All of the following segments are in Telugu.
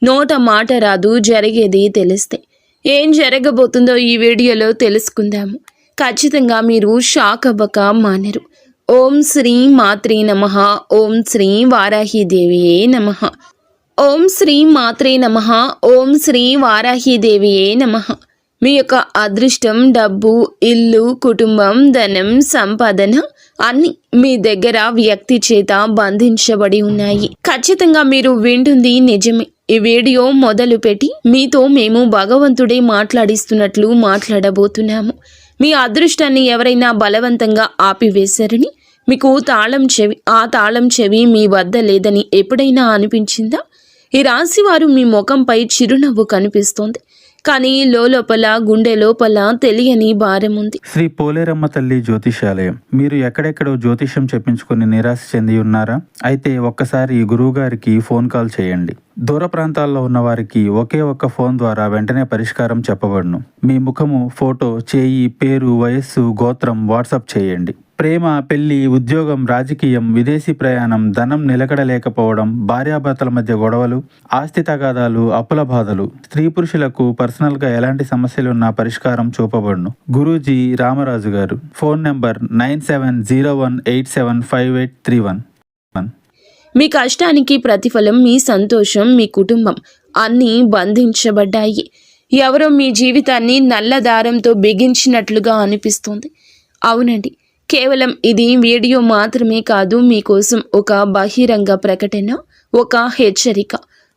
నోట మాట రాదు, జరిగేది తెలిస్తే. ఏం జరగబోతుందో ఈ వీడియోలో తెలుసుకుందాము. ఖచ్చితంగా మీరు షాక్ అవ్వక మానరు. ఓం శ్రీ మాత్రే నమః. ఓం శ్రీ వారాహీదేవియే నమః. ఓం శ్రీ మాత్రే నమః. ఓం శ్రీ వారాహీదేవియే నమః. మీ యొక్క అదృష్టం, డబ్బు, ఇల్లు, కుటుంబం, ధనం, సంపాదన అన్ని మీ దగ్గర వ్యక్తి చేత బంధించబడి ఉన్నాయి. ఖచ్చితంగా మీరు వింటుంది నిజమే. ఈ వీడియో మొదలు పెట్టి మీతో మేము భగవంతుడే మాట్లాడిస్తున్నట్లు మాట్లాడబోతున్నాము. మీ అదృష్టాన్ని ఎవరైనా బలవంతంగా ఆపివేశారని, మీకు ఆ తాళం చెవి మీ వద్ద లేదని ఎప్పుడైనా అనిపించిందా? ఈ రాశి వారు మీ ముఖంపై చిరునవ్వు కనిపిస్తోంది, కానీ లోపల గుండె లోపల తెలియని భారం ఉంది. శ్రీ పోలేరమ్మ తల్లి జ్యోతిషాలయం. మీరు ఎక్కడెక్కడో జ్యోతిష్యం చెప్పించుకుని నిరాశ చెంది ఉన్నారా? అయితే ఒక్కసారి గురువు గారికి ఫోన్ కాల్ చేయండి. దూర ప్రాంతాల్లో ఉన్న వారికి ఒకే ఒక్క ఫోన్ ద్వారా వెంటనే పరిష్కారం చెప్పబడును. మీ ముఖము, ఫోటో, చేయి, పేరు, వయస్సు, గోత్రం వాట్సాప్ చేయండి. ప్రేమ, పెళ్లి, ఉద్యోగం, రాజకీయం, విదేశీ ప్రయాణం, ధనం నిలకడలేకపోవడం, భార్యాభర్తల మధ్య గొడవలు, ఆస్తి తగాదాలు, అప్పుల బాధలు, స్త్రీ పురుషులకు పర్సనల్గా ఎలాంటి సమస్యలున్నా పరిష్కారం చూపబడును. గురూజీ రామరాజు గారు. Phone number 9701875831. మీ కష్టానికి ప్రతిఫలం మీ సంతోషం, మీ కుటుంబం అన్నీ బంధించబడ్డాయి. ఎవరో మీ జీవితాన్ని నల్ల దారంతో బిగించినట్లుగా అనిపిస్తుంది. అవునండి, కేవలం ఇది వీడియో మాత్రమే కాదు, మీకోసం ఒక బహిరంగ ప్రకటన, ఒక హెచ్చరిక.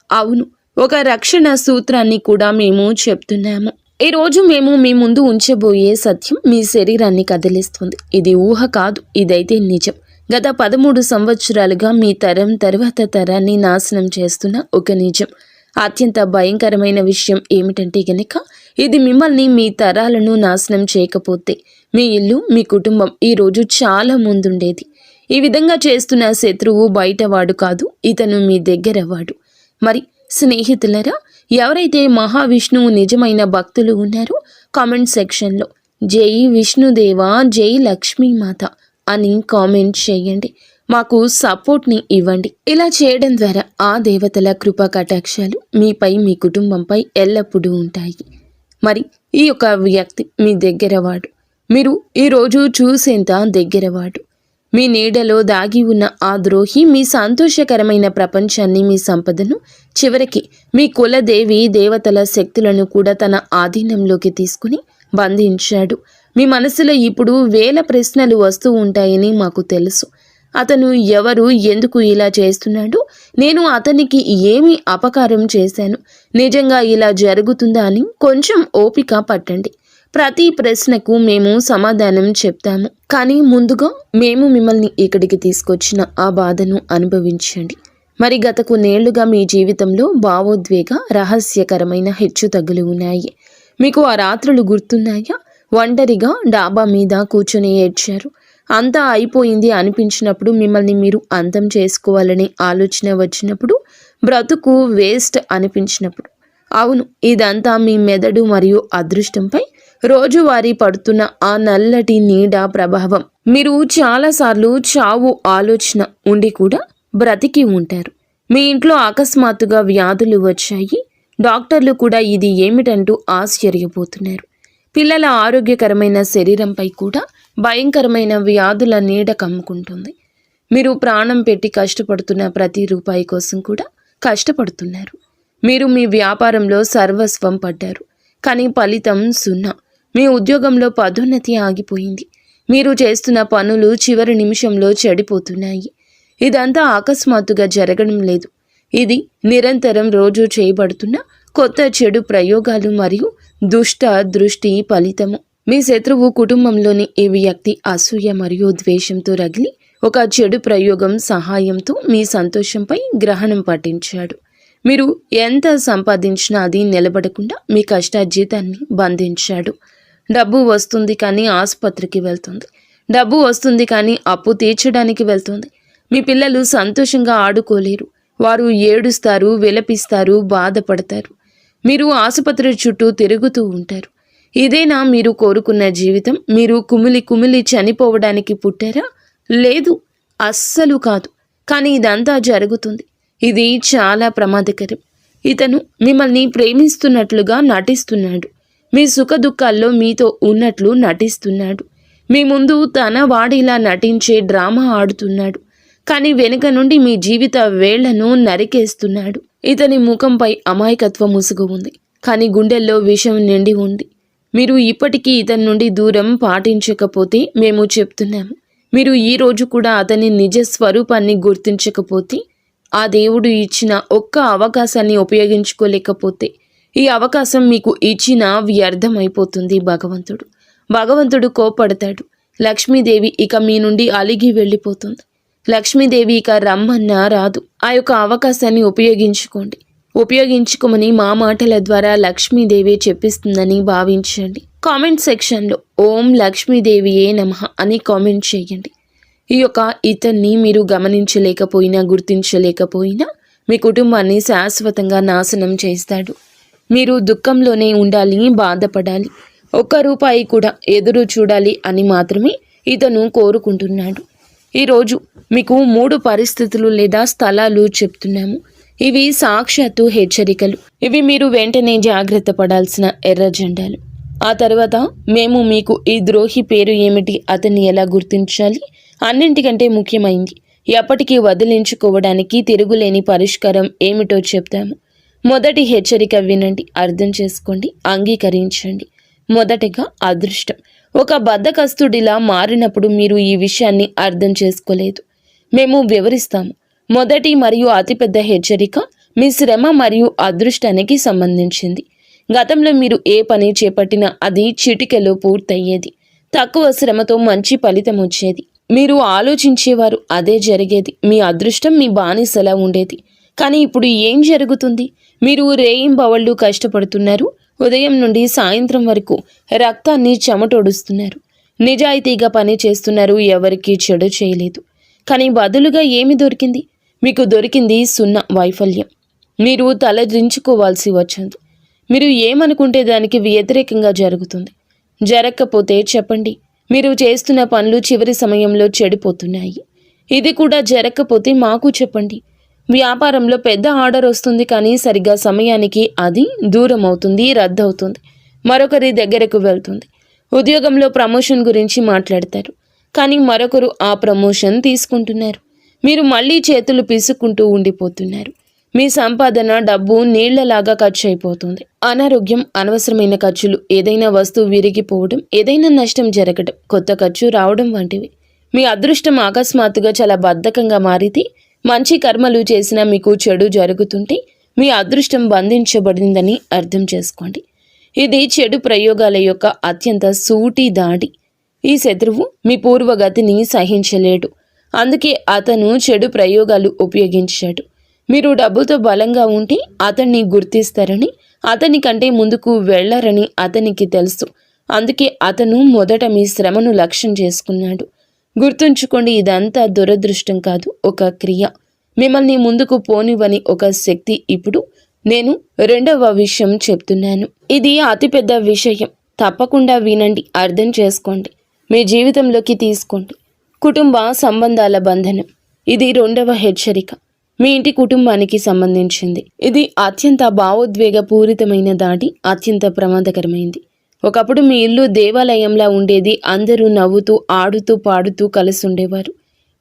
అవును, ఒక రక్షణ సూత్రాన్ని కూడా మేము చెప్తున్నాము. ఈరోజు మేము మీ ముందు ఉంచబోయే సత్యం మీ శరీరాన్ని కదిలిస్తుంది. ఇది ఊహ కాదు, ఇదైతే నిజం. గత 13 సంవత్సరాలుగా మీ తరం తర్వాత తరాన్ని నాశనం చేస్తున్న ఒక నిజం. అత్యంత భయంకరమైన విషయం ఏమిటంటే గనక, ఇది మిమ్మల్ని, మీ తరాలను నాశనం చేయకపోతే మీ ఇల్లు, మీ కుటుంబం ఈరోజు చాలా ముందుండేది. ఈ విధంగా చేస్తున్న శత్రువు బయటవాడు కాదు, ఇతను మీ దగ్గర వాడు. మరి స్నేహితులరా, ఎవరైతే మహావిష్ణువు నిజమైన భక్తులు ఉన్నారో కామెంట్ సెక్షన్లో జై విష్ణుదేవా, జై లక్ష్మీమాత అని కామెంట్ చేయండి. మాకు సపోర్ట్ని ఇవ్వండి. ఇలా చేయడం ద్వారా ఆ దేవతల కృపా కటాక్షాలు మీపై, మీ కుటుంబంపై ఎల్లప్పుడూ ఉంటాయి. మరి ఈ యొక్క వ్యక్తి మీ దగ్గరవాడు. మీరు ఈరోజు చూసేంత దగ్గరవాడు. మీ నీడలో దాగి ఉన్న ఆ ద్రోహి మీ సంతోషకరమైన ప్రపంచాన్ని, మీ సంపదను, చివరికి మీ కులదేవి దేవతల శక్తులను కూడా తన ఆధీనంలోకి తీసుకుని బంధించాడు. మీ మనసులో ఇప్పుడు వేల ప్రశ్నలు వస్తూ ఉంటాయని మాకు తెలుసు. అతను ఎవరు, ఎందుకు ఇలా చేస్తున్నాడు, నేను అతనికి ఏమి అపకారం చేశాను, నిజంగా ఇలా జరుగుతుందా అని కొంచెం ఓపిక పట్టండి. ప్రతి ప్రశ్నకు మేము సమాధానం చెప్తాము. కానీ ముందుగా మేము మిమ్మల్ని ఇక్కడికి తీసుకొచ్చిన ఆ బాధను అనుభవించండి. మరి గత కొన్నేళ్లుగా మీ జీవితంలో భావోద్వేగ, రహస్యకరమైన హెచ్చుతగ్గులు ఉన్నాయి. మీకు ఆ రాత్రులు గుర్తున్నాయా? ఒంటరిగా డాబా మీద కూర్చొని ఏడ్చారు. అంతా అయిపోయింది అనిపించినప్పుడు, మిమ్మల్ని మీరు అంతం చేసుకోవాలనే ఆలోచన వచ్చినప్పుడు, బ్రతుకు వేస్ట్ అనిపించినప్పుడు. అవును, ఇదంతా మీ మెదడు మరియు అదృష్టంపై రోజువారీ పడుతున్న ఆ నల్లటి నీడ ప్రభావం. మీరు చాలాసార్లు చావు ఆలోచన ఉండి కూడా బ్రతికి ఉంటారు. మీ ఇంట్లో అకస్మాత్తుగా వ్యాధులు వచ్చాయి. డాక్టర్లు కూడా ఇది ఏమిటంటూ ఆశ్చర్యపోతున్నారు. పిల్లల ఆరోగ్యకరమైన శరీరంపై కూడా భయంకరమైన వ్యాధుల నీడ కమ్ముకుంటుంది. మీరు ప్రాణం పెట్టి కష్టపడుతున్న ప్రతి రూపాయి కోసం కూడా కష్టపడుతున్నారు. మీరు మీ వ్యాపారంలో సర్వస్వం పడ్డారు, కానీ ఫలితం 0. మీ ఉద్యోగంలో పదోన్నతి ఆగిపోయింది. మీరు చేస్తున్న పనులు చివరి నిమిషంలో చెడిపోతున్నాయి. ఇదంతా అకస్మాత్తుగా జరగడం లేదు. ఇది నిరంతరం రోజు చేయబడుతున్న కొత్త చెడు ప్రయోగాలు మరియు దుష్ట దృష్టి ఫలితము. మీ శత్రువు కుటుంబంలోని ఈ వ్యక్తి అసూయ మరియు ద్వేషంతో రగిలి ఒక చెడు ప్రయోగం సహాయంతో మీ సంతోషంపై గ్రహణం పట్టించాడు. మీరు ఎంత సంపాదించినా అది నిలబడకుండా మీ కష్టార్జితాన్ని బంధించాడు. డబ్బు వస్తుంది కానీ ఆసుపత్రికి వెళ్తుంది. డబ్బు వస్తుంది కానీ అప్పు తీర్చడానికి వెళ్తుంది. మీ పిల్లలు సంతోషంగా ఆడుకోలేరు. వారు ఏడుస్తారు, విలపిస్తారు, బాధపడతారు. మీరు ఆసుపత్రి చుట్టూ తిరుగుతూ ఉంటారు. ఇదేనా మీరు కోరుకున్న జీవితం? మీరు కుమిలి చనిపోవడానికి పుట్టారా? లేదు, అస్సలు కాదు. కానీ ఇదంతా జరుగుతుంది. ఇది చాలా ప్రమాదకరం. ఇతను మిమ్మల్ని ప్రేమిస్తున్నట్లుగా నటిస్తున్నాడు. మీ సుఖ దుఃఖాల్లో మీతో ఉన్నట్లు నటిస్తున్నాడు. మీ ముందు తన వాడిలా నటించే డ్రామా ఆడుతున్నాడు. కానీ వెనుక నుండి మీ జీవిత వేళ్లను నరికేస్తున్నాడు. ఇతని ముఖంపై అమాయకత్వం ముసుగు ఉంది, కానీ గుండెల్లో విషం నిండి ఉంది. మీరు ఇప్పటికీ ఇతని నుండి దూరం పాటించకపోతే మేము చెప్తున్నాము. మీరు ఈ రోజు కూడా అతని నిజ స్వరూపాన్ని గుర్తించకపోతే, ఆ దేవుడు ఇచ్చిన ఒక్క అవకాశాన్ని ఉపయోగించుకోలేకపోతే, ఈ అవకాశం మీకు ఇచ్చిన వ్యర్థమైపోతుంది. భగవంతుడు కోపడతాడు. లక్ష్మీదేవి ఇక మీ నుండి అలిగి వెళ్ళిపోతుంది. లక్ష్మీదేవి ఇక రమ్మన్నా రాదు. ఆ యొక్క అవకాశాన్ని ఉపయోగించుకోమని మా మాటల ద్వారా లక్ష్మీదేవి చెప్పిస్తుందని భావించండి. కామెంట్ సెక్షన్లో ఓం లక్ష్మీదేవియే నమః అని కామెంట్ చేయండి. ఈ యొక్క ఇతన్ని మీరు గమనించలేకపోయినా, గుర్తించలేకపోయినా మీ కుటుంబాన్ని శాశ్వతంగా నాశనం చేస్తాడు. మీరు దుఃఖంలోనే ఉండాలి, బాధపడాలి, ఒక్క రూపాయి కూడా ఎదురు చూడాలి అని మాత్రమే ఇతను కోరుకుంటున్నాడు. ఈరోజు మీకు 3 పరిస్థితులు లేదా స్థలాలు చెప్తున్నాము. ఇవి సాక్షాత్తు హెచ్చరికలు. ఇవి మీరు వెంటనే జాగ్రత్త పడాల్సిన ఎర్ర జెండాలు. ఆ తర్వాత మేము మీకు ఈ ద్రోహి పేరు ఏమిటి, అతన్ని ఎలా గుర్తించాలి, అన్నింటికంటే ముఖ్యమైంది ఎప్పటికీ వదిలించుకోవడానికి తిరుగులేని పరిష్కారం ఏమిటో చెప్తాము. మొదటి హెచ్చరిక వినండి, అర్థం చేసుకోండి, అంగీకరించండి. మొదటగా అదృష్టం. ఒక బద్ధకస్తుడిలా మారినప్పుడు మీరు ఈ విషయాన్ని అర్థం చేసుకోలేదు. మేము వివరిస్తాము. మొదటి మరియు అతిపెద్ద హెచ్చరిక మీ శ్రమ మరియు అదృష్టానికి సంబంధించింది. గతంలో మీరు ఏ పని చేపట్టినా అది చిటికెలో పూర్తయ్యేది. తక్కువ శ్రమతో మంచి ఫలితం వచ్చేది. మీరు ఆలోచించేవారు, అదే జరిగేది. మీ అదృష్టం మీ బానిసలా ఉండేది. కానీ ఇప్పుడు ఏం జరుగుతుంది? మీరు రేయింబవళ్ళు కష్టపడుతున్నారు. ఉదయం నుండి సాయంత్రం వరకు రక్తాన్ని చెమటోడుస్తున్నారు. నిజాయితీగా పని చేస్తున్నారు. ఎవరికీ చెడు చేయలేదు. కానీ బదులుగా ఏమి దొరికింది? మీకు దొరికింది 0 వైఫల్యం. మీరు తలదించుకోవాల్సి వచ్చింది. మీరు ఏమనుకుంటే దానికి వ్యతిరేకంగా జరుగుతుంది. జరగకపోతే చెప్పండి. మీరు చేస్తున్న పనులు చివరి సమయంలో చెడిపోతున్నాయి. ఇది కూడా జరగకపోతే మాకు చెప్పండి. వ్యాపారంలో పెద్ద ఆర్డర్ వస్తుంది, కానీ సరిగ్గా సమయానికి అది దూరం అవుతుంది, రద్దవుతుంది, మరొకరి దగ్గరకు వెళ్తుంది. ఉద్యోగంలో ప్రమోషన్ గురించి మాట్లాడతారు, కానీ మరొకరు ఆ ప్రమోషన్ తీసుకుంటున్నారు. మీరు మళ్ళీ చేతులు పీసుకుంటూ ఉండిపోతున్నారు. మీ సంపాదన, డబ్బు నీళ్లలాగా ఖర్చు అయిపోతుంది. అనారోగ్యం, అనవసరమైన ఖర్చులు, ఏదైనా వస్తువు విరిగిపోవడం, ఏదైనా నష్టం జరగడం, కొత్త ఖర్చు రావడం వంటివి. మీ అదృష్టం అకస్మాత్తుగా చాలా బద్ధకంగా మారితే, మంచి కర్మలు చేసినా మీకు చెడు జరుగుతుంటే మీ అదృష్టం బంధించబడిందని అర్థం చేసుకోండి. ఇది చెడు ప్రయోగాల యొక్క అత్యంత సూటి దాడి. ఈ శత్రువు మీ పూర్వగతిని సహించలేడు. అందుకే అతను చెడు ప్రయోగాలు ఉపయోగించాడు. మీరు డబ్బుతో బలంగా ఉంటే అతన్ని గుర్తిస్తారని, అతని కంటే ముందుకు వెళ్లరని అతనికి తెలుసు. అందుకే అతను మొదట మీ శ్రమను లక్ష్యం చేసుకున్నాడు. గుర్తుంచుకోండి, ఇదంతా దురదృష్టం కాదు, ఒక క్రియ. మిమ్మల్ని ముందుకు పోనివ్వని ఒక శక్తి. ఇప్పుడు నేను 2వ విషయం చెప్తున్నాను. ఇది అతిపెద్ద విషయం. తప్పకుండా వినండి, అర్థం చేసుకోండి, మీ జీవితంలోకి తీసుకోండి. కుటుంబ సంబంధాల బంధనం. ఇది 2వ హెచ్చరిక. మీ ఇంటి కుటుంబానికి సంబంధించింది. ఇది అత్యంత భావోద్వేగపూరితమైన దాడి, అత్యంత ప్రమాదకరమైంది. ఒకప్పుడు మీ ఇల్లు దేవాలయంలా ఉండేది. అందరూ నవ్వుతూ, ఆడుతూ, పాడుతూ కలిసి ఉండేవారు.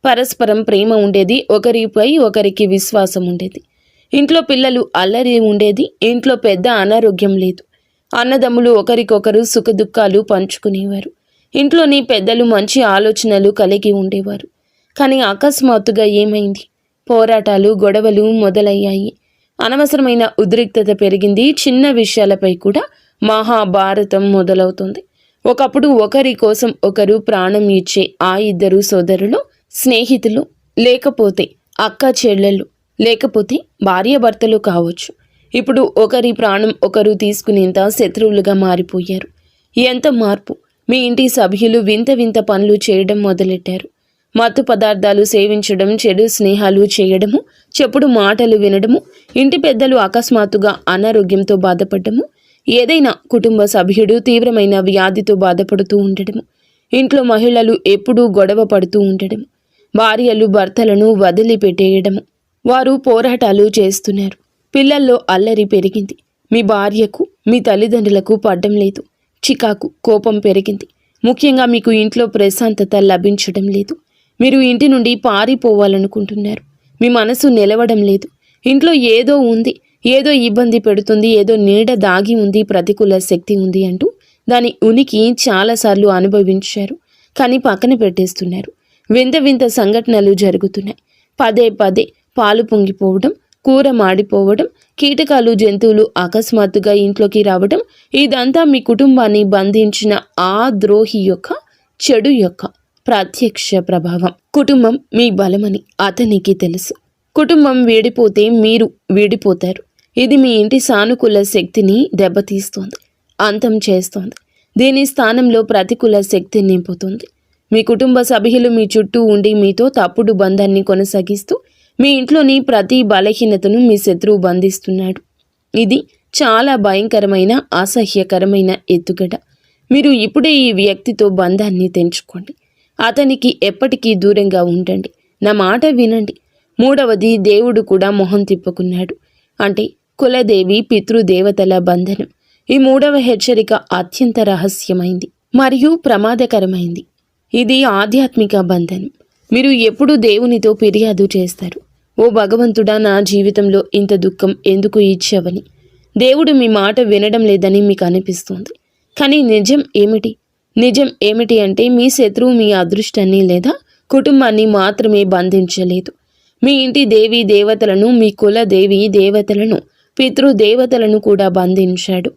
పరస్పరం ప్రేమ ఉండేది. ఒకరిపై ఒకరికి విశ్వాసం ఉండేది. ఇంట్లో పిల్లలు అల్లరి ఉండేది. ఇంట్లో పెద్ద అనారోగ్యం లేదు. అన్నదమ్ములు ఒకరికొకరు సుఖదుఖాలు పంచుకునేవారు. ఇంట్లోని పెద్దలు మంచి ఆలోచనలు కలిగి ఉండేవారు. కానీ అకస్మాత్తుగా ఏమైంది? పోరాటాలు, గొడవలు మొదలయ్యాయి. అనవసరమైన ఉద్రిక్తత పెరిగింది. చిన్న విషయాలపై కూడా మహాభారతం మొదలవుతుంది. ఒకప్పుడు ఒకరి కోసం ఒకరు ప్రాణం ఇచ్చే ఆ 2 సోదరులు, స్నేహితులు, లేకపోతే అక్క చెల్లెళ్ళు, లేకపోతే భార్యాభర్తలు కావచ్చు. ఇప్పుడు ఒకరి ప్రాణం ఒకరు తీసుకునేంత శత్రువులుగా మారిపోయారు. ఎంత మార్పు! మీ ఇంటి సభ్యులు వింత వింత పనులు చేయడం మొదలెట్టారు. మత్తు పదార్థాలు సేవించడం, చెడు స్నేహాలు చేయడము, చెప్పుడు మాటలు వినడము, ఇంటి పెద్దలు అకస్మాత్తుగా అనారోగ్యంతో బాధపడము, ఏదైనా కుటుంబ సభ్యుడు తీవ్రమైన వ్యాధితో బాధపడుతూ ఉండడము, ఇంట్లో మహిళలు ఎప్పుడూ గొడవ పడుతూ ఉండడము, భార్యలు భర్తలను వదిలిపెట్టేయడము. వారు పోరాటాలు చేస్తున్నారు. పిల్లల్లో అల్లరి పెరిగింది. మీ భార్యకు మీ తల్లిదండ్రులకు పడ్డం లేదు. చికాకు, కోపం పెరిగింది. ముఖ్యంగా మీకు ఇంట్లో ప్రశాంతత లభించడం లేదు. మీరు ఇంటి నుండి పారిపోవాలనుకుంటున్నారు. మీ మనసు నిలవడం లేదు. ఇంట్లో ఏదో ఉంది, ఏదో ఇబ్బంది పెడుతుంది, ఏదో నీడ దాగి ఉంది, ప్రతికూల శక్తి ఉంది అంటూ దాని ఉనికి చాలాసార్లు అనుభవించారు. కానీ పక్కన పెట్టేస్తున్నారు. వింత వింత సంఘటనలు జరుగుతున్నాయి. పదే పదే పాలు పొంగిపోవడం, కూర మాడిపోవడం, కీటకాలు, జంతువులు అకస్మాత్తుగా ఇంట్లోకి రావడం, ఇదంతా మీ కుటుంబాన్ని బంధించిన ఆ ద్రోహి యొక్క చెడు యొక్క ప్రత్యక్ష ప్రభావం. కుటుంబం మీ బలమని అతనికి తెలుసు. కుటుంబం వీడిపోతే మీరు వీడిపోతారు. ఇది మీ ఇంటి సానుకూల శక్తిని దెబ్బతీస్తోంది, అంతం చేస్తోంది. దీని స్థానంలో ప్రతికూల శక్తి నింపుతుంది. మీ కుటుంబ సభ్యులు మీ చుట్టూ ఉండి మీతో తప్పుడు బంధాన్ని కొనసాగిస్తూ మీ ఇంట్లోని ప్రతి బలహీనతను మీ శత్రువు బంధిస్తున్నాడు. ఇది చాలా భయంకరమైన, అసహ్యకరమైన ఎత్తుగడ. మీరు ఇప్పుడే ఈ వ్యక్తితో బంధాన్ని తెంచుకోండి. అతనికి ఎప్పటికీ దూరంగా ఉండండి. నా మాట వినండి. మూడవది, దేవుడు కూడా మొహం తిప్పుకున్నాడు. అంటే కులదేవి, పితృదేవతల బంధనం. ఈ మూడవ హెచ్చరిక అత్యంత రహస్యమైంది మరియు ప్రమాదకరమైంది. ఇది ఆధ్యాత్మిక బంధనం. మీరు ఎప్పుడు దేవునితో ఫిర్యాదు చేస్తారు, ఓ భగవంతుడా, నా జీవితంలో ఇంత దుఃఖం ఎందుకు ఇచ్చావని. దేవుడు మీ మాట వినడం లేదని మీకు అనిపిస్తుంది. కానీ నిజం ఏమిటి? నిజం ఏమిటి అంటే మీ శత్రువు మీ అదృష్టాన్ని లేదా కుటుంబాన్ని మాత్రమే బంధించలేదు. మీ ఇంటి దేవీ దేవతలను, మీ కుల దేవీ దేవతలను, పితృదేవతలను కూడా బంధించాడు.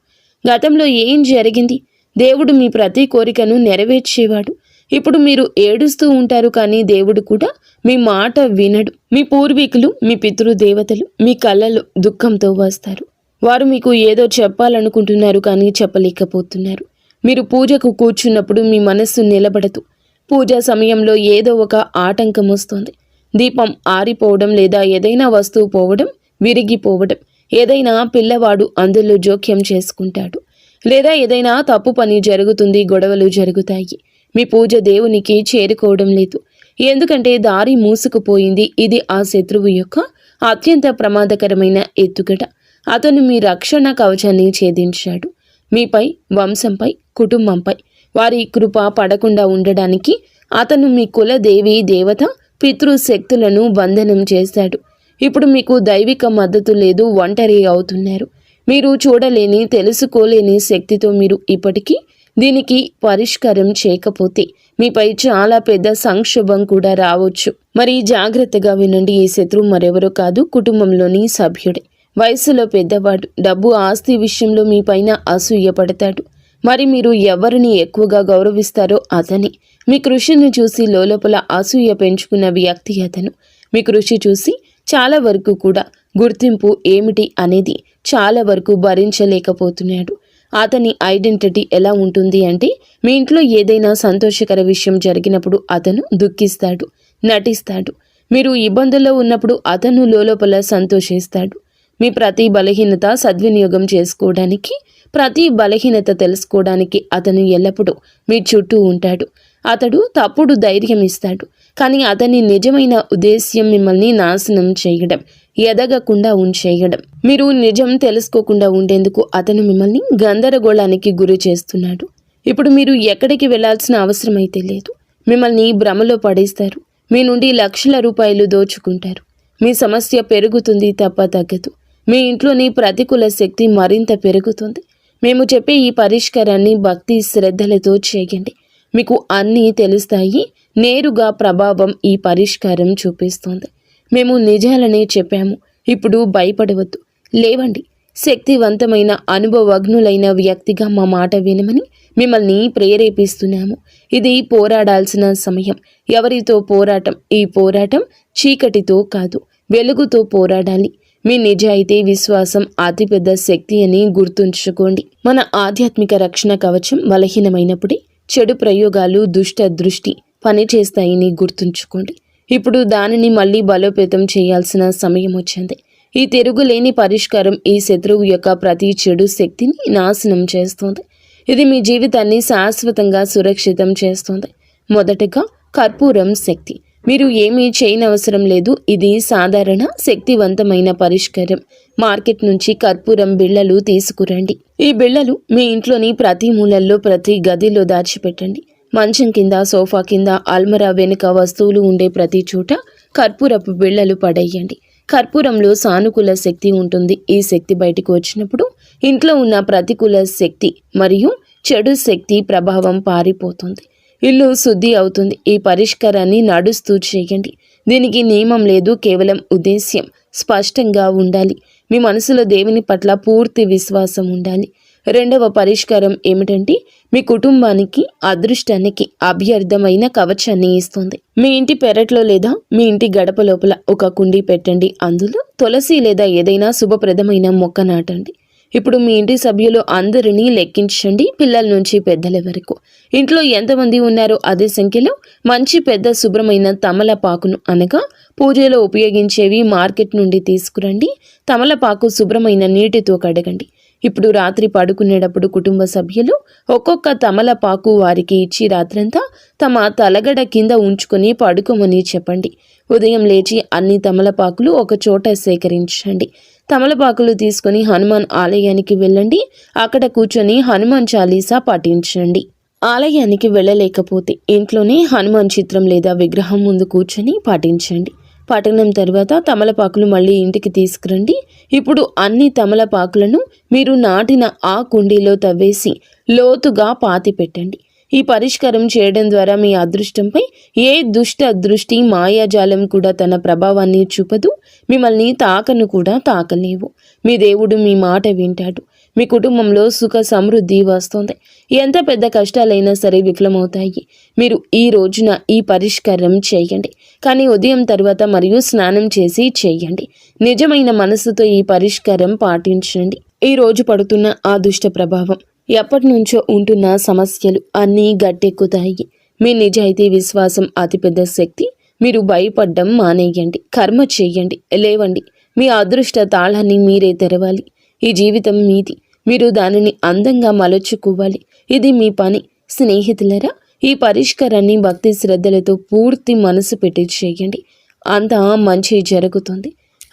గతంలో ఏం జరిగింది? దేవుడు మీ ప్రతి కోరికను నెరవేర్చేవాడు. ఇప్పుడు మీరు ఏడుస్తూ ఉంటారు, కానీ దేవుడు కూడా మీ మాట వినడు. మీ పూర్వీకులు, మీ పితృదేవతలు మీ కళ్ళలో దుఃఖంతో వస్తారు. వారు మీకు ఏదో చెప్పాలనుకుంటున్నారు, కానీ చెప్పలేకపోతున్నారు. మీరు పూజకు కూర్చున్నప్పుడు మీ మనస్సు నిలబడదు. పూజా సమయంలో ఏదో ఒక ఆటంకం వస్తుంది. దీపం ఆరిపోవడం, లేదా ఏదైనా వస్తువు పోవడం, విరిగిపోవడం, ఏదైనా పిల్లవాడు అందులో జోక్యం చేసుకుంటాడు, లేదా ఏదైనా తప్పు పని జరుగుతుంది, గొడవలు జరుగుతాయి. మీ పూజ దేవునికి చేరుకోవడం లేదు, ఎందుకంటే దారి మూసుకుపోయింది. ఇది ఆ శత్రువు యొక్క అత్యంత ప్రమాదకరమైన ఎత్తుగడ. అతను మీ రక్షణ కవచాన్ని ఛేదించాడు. మీపై, వంశంపై, కుటుంబంపై వారి కృప పడకుండా ఉండడానికి అతను మీ కుల దేవి దేవత, పితృశక్తులను బంధనం చేశాడు. ఇప్పుడు మీకు దైవిక మద్దతు లేదు, ఒంటరి అవుతున్నారు. మీరు చూడలేని, తెలుసుకోలేని శక్తితో మీరు ఇప్పటికీ దీనికి పరిష్కారం చేయకపోతే మీపై చాలా పెద్ద సంక్షోభం కూడా రావచ్చు. మరి జాగ్రత్తగా వినండి. ఈ శత్రువు మరెవరో కాదు, కుటుంబంలోని సభ్యుడే. వయసులో పెద్దవాడు. డబ్బు, ఆస్తి విషయంలో మీ పైన అసూయ పడతాడు. మరి మీరు ఎవరిని ఎక్కువగా గౌరవిస్తారో అతని. మీ కృషిని చూసి లోపల అసూయ పెంచుకున్న వ్యక్తి అతను. మీ కృషి చూసి చాలా వరకు కూడా గుర్తింపు ఏమిటి అనేది చాలా వరకు భరించలేకపోతున్నాడు. అతని ఐడెంటిటీ ఎలా ఉంటుంది అంటే, మీ ఇంట్లో ఏదైనా సంతోషకర విషయం జరిగినప్పుడు అతను దుఃఖిస్తాడు, నటిస్తాడు. మీరు ఇబ్బందుల్లో ఉన్నప్పుడు అతను లోపల సంతోషిస్తాడు. మీ ప్రతి బలహీనత సద్వినియోగం చేసుకోవడానికి, ప్రతి బలహీనత తెలుసుకోవడానికి అతను ఎల్లప్పుడూ మీ చుట్టూ ఉంటాడు. అతడు తప్పుడు ధైర్యం ఇస్తాడు, కానీ అతని నిజమైన ఉద్దేశ్యం మిమ్మల్ని నాశనం చేయడం, ఎదగకుండా ఉంచేయడం. మీరు నిజం తెలుసుకోకుండా ఉండేందుకు అతను మిమ్మల్ని గందరగోళానికి గురి చేస్తున్నాడు. ఇప్పుడు మీరు ఎక్కడికి వెళ్లాల్సిన అవసరం అయితే లేదు. మిమ్మల్ని భ్రమలో పడేస్తారు. మీ నుండి లక్షల రూపాయలు దోచుకుంటారు. మీ సమస్య పెరుగుతుంది తప్ప తగ్గదు. మీ ఇంట్లోని ప్రతికూల శక్తి మరింత పెరుగుతుంది. మేము చెప్పే ఈ పరిష్కారాన్ని భక్తి శ్రద్ధలతో చేయండి. మీకు అన్నీ తెలుస్తాయి. నేరుగా ప్రభావం ఈ పరిష్కారం చూపిస్తుంది. మేము నిజాలనే చెప్పాము. ఇప్పుడు భయపడవద్దు. లేవండి. శక్తివంతమైన, అనుభవజ్ఞులైన వ్యక్తిగా మా మాట వినమని మిమ్మల్ని ప్రేరేపిస్తున్నాము. ఇది పోరాడాల్సిన సమయం. ఎవరితో పోరాటం? ఈ పోరాటం చీకటితో కాదు, వెలుగుతో పోరాడాలి. మీ నిజాయితీ, విశ్వాసం అతిపెద్ద శక్తి అని గుర్తుంచుకోండి. మన ఆధ్యాత్మిక రక్షణ కవచం బలహీనమైనప్పుడే చెడు ప్రయోగాలు, దుష్ట దృష్టి పనిచేస్తాయని గుర్తుంచుకోండి. ఇప్పుడు దానిని మళ్ళీ బలోపేతం చేయాల్సిన సమయం వచ్చింది. ఈ తిరుగులేని పరిష్కారం ఈ శత్రువు యొక్క ప్రతి చెడు శక్తిని నాశనం చేస్తుంది. ఇది మీ జీవితాన్ని శాశ్వతంగా సురక్షితం చేస్తుంది. మొదటగా కర్పూరం శక్తి. మీరు ఏమీ చేయనవసరం లేదు. ఇది సాధారణ శక్తివంతమైన పరిష్కారం. మార్కెట్ నుంచి కర్పూరం బిళ్ళలు తీసుకురండి. ఈ బిళ్ళలు మీ ఇంట్లోని ప్రతి మూలల్లో ప్రతి గదిలో దాచిపెట్టండి. మంచం కింద, సోఫా కింద, అల్మరా వెనుక వస్తువులు ఉండే ప్రతి చోట కర్పూరపు బిళ్ళలు పడేయండి. కర్పూరంలో సానుకూల శక్తి ఉంటుంది. ఈ శక్తి బయటకు వచ్చినప్పుడు ఇంట్లో ఉన్న ప్రతికూల శక్తి మరియు చెడు శక్తి ప్రభావం పారిపోతుంది. ఇల్లు శుద్ధి అవుతుంది. ఈ పరిష్కారాన్ని నడుస్తూ చేయండి. దీనికి నియమం లేదు, కేవలం ఉద్దేశ్యం స్పష్టంగా ఉండాలి. మీ మనసులో దేవుని పట్ల పూర్తి విశ్వాసం ఉండాలి. రెండవ పరిష్కారం ఏమిటంటే మీ కుటుంబానికి, అదృష్టానికి అభ్యర్థమైన కవచాన్ని ఇస్తుంది. మీ ఇంటి పెరట్లో లేదా మీ ఇంటి గడప లోపల ఒక కుండీ పెట్టండి. అందులో తులసి లేదా ఏదైనా శుభప్రదమైన మొక్క నాటండి. ఇప్పుడు మీ ఇంటి సభ్యులు అందరినీ లెక్కించండి, పిల్లల నుంచి పెద్దల వరకు. ఇంట్లో ఎంతమంది ఉన్నారో అదే సంఖ్యలో మంచి పెద్ద శుభ్రమైన తమలపాకును, అనగా పూజలో ఉపయోగించేవి, మార్కెట్ నుండి తీసుకురండి. తమలపాకు శుభ్రమైన నీటితో కడగండి. ఇప్పుడు రాత్రి పడుకునేటప్పుడు కుటుంబ సభ్యులు ఒక్కొక్క తమలపాకు వారికి ఇచ్చి రాత్రంతా తమ తలగడ కింద ఉంచుకొని పడుకోమని చెప్పండి. ఉదయం లేచి అన్ని తమలపాకులు ఒక చోట సేకరించండి. తమలపాకులు తీసుకొని హనుమాన్ ఆలయానికి వెళ్ళండి. అక్కడ కూర్చొని హనుమాన్ చాలీసా పఠించండి. ఆలయానికి వెళ్ళలేకపోతే ఇంట్లోనే హనుమాన్ చిత్రం లేదా విగ్రహం ముందు కూర్చొని పఠించండి. పఠనం తర్వాత తమలపాకులు మళ్ళీ ఇంటికి తీసుకురండి. ఇప్పుడు అన్ని తమలపాకులను మీరు నాటిన ఆ కుండీలో తవ్వేసి లోతుగా పాతి పెట్టండి. ఈ పరిష్కారం చేయడం ద్వారా మీ అదృష్టంపై ఏ దుష్ట దృష్టి, మాయాజాలం కూడా తన ప్రభావాన్ని చూపదు. మిమ్మల్ని తాకను కూడా తాకలేవు. మీ దేవుడు మీ మాట వింటాడు. మీ కుటుంబంలో సుఖ సమృద్ధి వస్తుంది. ఎంత పెద్ద కష్టాలైనా సరే విఫలమవుతాయి. మీరు ఈ రోజున ఈ పరిష్కారం చేయండి, కానీ ఉదయం తర్వాత మరియు స్నానం చేసి చేయండి. నిజమైన మనసుతో ఈ పరిష్కారం పాటించండి. ఈ రోజు పడుతున్న ఆ దుష్ట ప్రభావం, ఎప్పటి నుంచో ఉంటున్న సమస్యలు అన్నీ గట్టెక్కుతాయి. మీ నిజాయితీ, విశ్వాసం అతిపెద్ద శక్తి. మీరు భయపడ్డం మానేయండి. కర్మ చేయండి, లేవండి. మీ అదృష్ట తాళాన్ని మీరే తెరవాలి. ఈ జీవితం మీది. మీరు దానిని అందంగా మలుచుకోవాలి. ఇది మీ పని. స్నేహితులరా, ఈ పరిష్కారాన్ని భక్తి శ్రద్ధలతో పూర్తి మనసు పెట్టి చేయండి. అంతా మంచి జరుగుతుంది.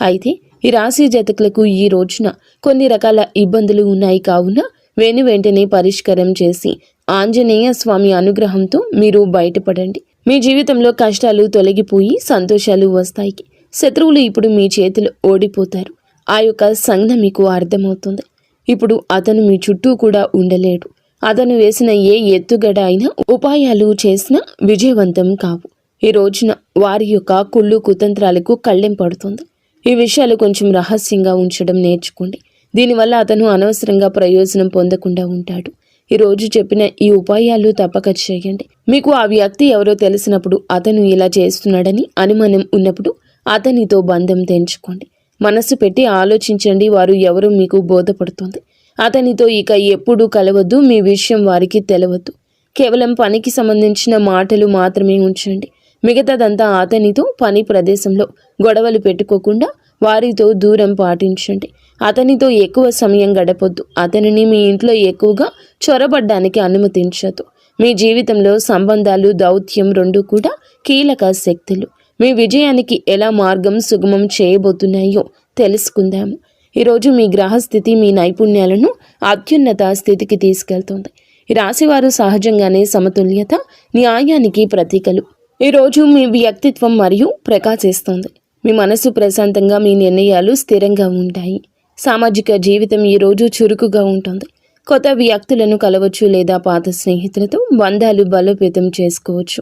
అయితే ఈ రాశి జాతకులకు ఈ రోజున కొన్ని రకాల ఇబ్బందులు ఉన్నాయి. కావున వెంటనే పరిష్కారం చేసి ఆంజనేయ స్వామి అనుగ్రహంతో మీరు బయటపడండి. మీ జీవితంలో కష్టాలు తొలగిపోయి సంతోషాలు వస్తాయి. శత్రువులు ఇప్పుడు మీ చేతులు ఓడిపోతారు. ఆ యొక్క సంజ్ఞ మీకు అర్థమవుతుంది. ఇప్పుడు అతను మీ చుట్టూ కూడా ఉండలేడు. అతను వేసిన ఏ ఎత్తుగడ అయినా, ఉపాయాలు చేసినా విజయవంతం కావు. ఈ రోజున వారి యొక్క కుళ్ళు కుతంత్రాలకు కళ్ళెం పడుతుంది. ఈ విషయాలు కొంచెం రహస్యంగా ఉంచడం నేర్చుకోండి. దీనివల్ల అతను అనవసరంగా ప్రయోజనం పొందకుండా ఉంటాడు. ఈ రోజు చెప్పిన ఈ ఉపాయాలు తప్పక చేయండి. మీకు ఆ వ్యక్తి ఎవరో తెలిసినప్పుడు, అతను ఇలా చేస్తున్నాడని అనుమానం ఉన్నప్పుడు అతనితో బంధం తెంచుకోండి. మనస్సు పెట్టి ఆలోచించండి. వారు ఎవరో మీకు బోధపడుతుంది. అతనితో ఇక ఎప్పుడూ కలవద్దు. మీ విషయం వారికి తెలవద్దు. కేవలం పనికి సంబంధించిన మాటలు మాత్రమే ఉంచండి. మిగతాదంతా అతనితో పని ప్రదేశంలో గొడవలు పెట్టుకోకుండా వారితో దూరం పాటించండి. అతనితో ఎక్కువ సమయం గడపొద్దు. అతనిని మీ ఇంట్లో ఎక్కువగా చొరబడ్డానికి అనుమతించదు. మీ జీవితంలో సంబంధాలు, దౌత్యం రెండూ కూడా కీలక శక్తులు. మీ విజయానికి ఎలా మార్గం సుగమం చేయబోతున్నాయో తెలుసుకుందాము. ఈరోజు మీ గ్రహస్థితి మీ నైపుణ్యాలను అత్యున్నత స్థితికి తీసుకెళ్తుంది. ఈ రాశివారు సహజంగానే సమతుల్యత, న్యాయానికి ప్రతీకలు. ఈరోజు మీ వ్యక్తిత్వం మరియు ప్రకాశిస్తుంది. మీ మనసు ప్రశాంతంగా, మీ నిర్ణయాలు స్థిరంగా ఉంటాయి. సామాజిక జీవితం ఈరోజు చురుకుగా ఉంటుంది. కొత్త వ్యక్తులను కలవచ్చు లేదా పాత స్నేహితులతో బంధాలు బలోపేతం చేసుకోవచ్చు.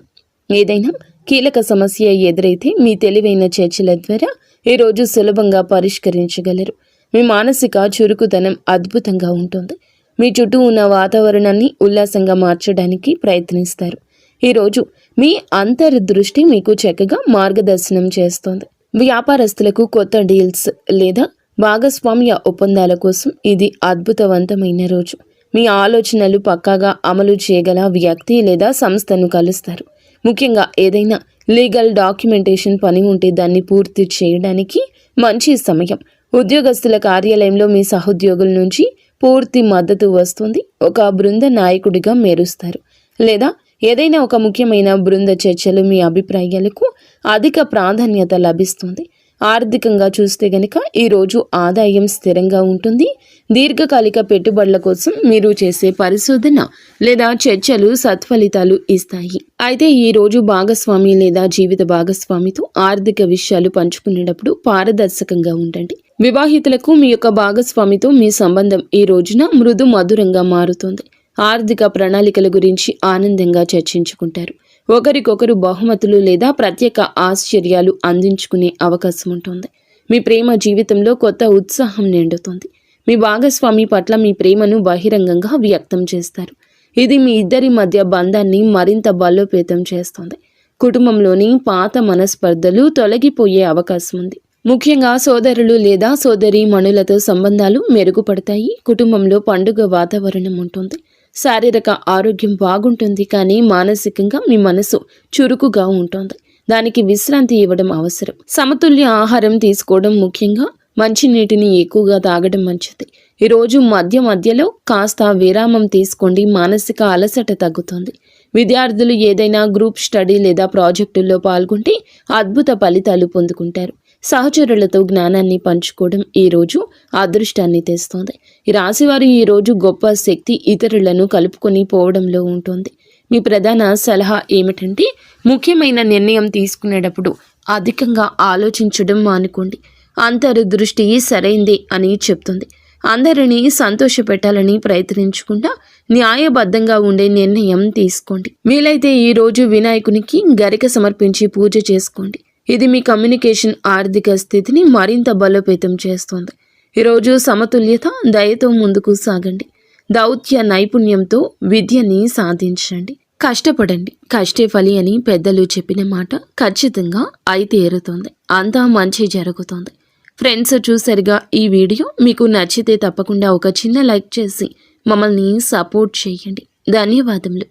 ఏదైనా కీలక సమస్య ఎదురైతే మీ తెలివైన చర్చల ద్వారా ఈరోజు సులభంగా పరిష్కరించగలరు. మీ మానసిక చురుకుతనం అద్భుతంగా ఉంటుంది. మీ చుట్టూ ఉన్న వాతావరణాన్ని ఉల్లాసంగా మార్చడానికి ప్రయత్నిస్తారు. ఈరోజు మీ అంతర్దృష్టి మీకు చక్కగా మార్గదర్శనం చేస్తుంది. వ్యాపారస్తులకు కొత్త డీల్స్ లేదా భాగస్వామ్య ఒప్పందాల కోసం ఇది అద్భుతవంతమైన రోజు. మీ ఆలోచనలు పక్కాగా అమలు చేయగల వ్యక్తి లేదా సంస్థను కలుస్తారు. ముఖ్యంగా ఏదైనా లీగల్ డాక్యుమెంటేషన్ పని ఉంటే దాన్ని పూర్తి చేయడానికి మంచి సమయం. ఉద్యోగస్తుల కార్యాలయంలో మీ సహోద్యోగుల నుంచి పూర్తి మద్దతు వస్తుంది. ఒక బృంద నాయకుడిగా మెరుస్తారు. లేదా ఏదైనా ఒక ముఖ్యమైన బృంద చర్చలు మీ అభిప్రాయాలకు అధిక ప్రాధాన్యత లభిస్తుంది. ఆర్థికంగా చూస్తే గనుక ఈరోజు ఆదాయం స్థిరంగా ఉంటుంది. దీర్ఘకాలిక పెట్టుబడుల కోసం మీరు చేసే పరిశోధన లేదా చర్చలు సత్ఫలితాలు ఇస్తాయి. అయితే ఈరోజు భాగస్వామి లేదా జీవిత భాగస్వామితో ఆర్థిక విషయాలు పంచుకునేటప్పుడు పారదర్శకంగా ఉండండి. వివాహితులకు మీ యొక్క భాగస్వామితో మీ సంబంధం ఈ రోజున మృదు మధురంగా మారుతుంది. ఆర్థిక ప్రణాళికల గురించి ఆనందంగా చర్చించుకుంటారు. ఒకరికొకరు బహుమతులు లేదా ప్రత్యేక ఆశ్చర్యాలు అందించుకునే అవకాశం ఉంటుంది. మీ ప్రేమ జీవితంలో కొత్త ఉత్సాహం నిండుతుంది. మీ భాగస్వామి పట్ల మీ ప్రేమను బహిరంగంగా వ్యక్తం చేస్తారు. ఇది మీ ఇద్దరి మధ్య బంధాన్ని మరింత బలోపేతం చేస్తుంది. కుటుంబంలోని పాత మనస్పర్ధలు తొలగిపోయే అవకాశం ఉంది. ముఖ్యంగా సోదరులు లేదా సోదరీమణులతో సంబంధాలు మెరుగుపడతాయి. కుటుంబంలో పండుగ వాతావరణం ఉంటుంది. శారీరక ఆరోగ్యం బాగుంటుంది, కానీ మానసికంగా మీ మనసు చురుకుగా ఉంటుంది. దానికి విశ్రాంతి ఇవ్వడం అవసరం. సమతుల్య ఆహారం తీసుకోవడం, ముఖ్యంగా మంచినీటిని ఎక్కువగా తాగడం మంచిది. ఈరోజు మధ్యలో కాస్త విరామం తీసుకోండి. మానసిక అలసట తగ్గుతుంది. విద్యార్థులు ఏదైనా గ్రూప్ స్టడీ లేదా ప్రాజెక్టుల్లో పాల్గొంటే అద్భుత ఫలితాలు పొందుకుంటారు. సహచరులతో జ్ఞానాన్ని పంచుకోవడం ఈరోజు అదృష్టాన్ని తెస్తుంది. ఈ రాశివారు ఈరోజు గొప్ప శక్తి ఇతరులను కలుపుకొని పోవడంలో ఉంటుంది. మీ ప్రధాన సలహా ఏమిటంటే, ముఖ్యమైన నిర్ణయం తీసుకునేటప్పుడు అధికంగా ఆలోచించడం మానుకోండి. అంతర్దృష్టి సరైందే అని చెప్తుంది. అందరినీ సంతోషపెట్టాలని ప్రయత్నించకుండా న్యాయబద్ధంగా ఉండే నిర్ణయం తీసుకోండి. వీలైతే ఈరోజు వినాయకునికి గరిక సమర్పించి పూజ చేసుకోండి. ఇది మీ కమ్యూనికేషన్, ఆర్థిక స్థితిని మరింత బలోపేతం చేస్తుంది. ఈరోజు సమతుల్యత, దయతో ముందుకు సాగండి. దౌత్య నైపుణ్యంతో విద్యని సాధించండి. కష్టపడండి, కష్టే ఫలి అని పెద్దలు చెప్పిన మాట ఖచ్చితంగా అయి తీరుతుంది. అంతా మంచి జరుగుతుంది. ఫ్రెండ్స్, చూసారుగా ఈ వీడియో. మీకు నచ్చితే తప్పకుండా ఒక చిన్న లైక్ చేసి మమ్మల్ని సపోర్ట్ చేయండి. ధన్యవాదములు.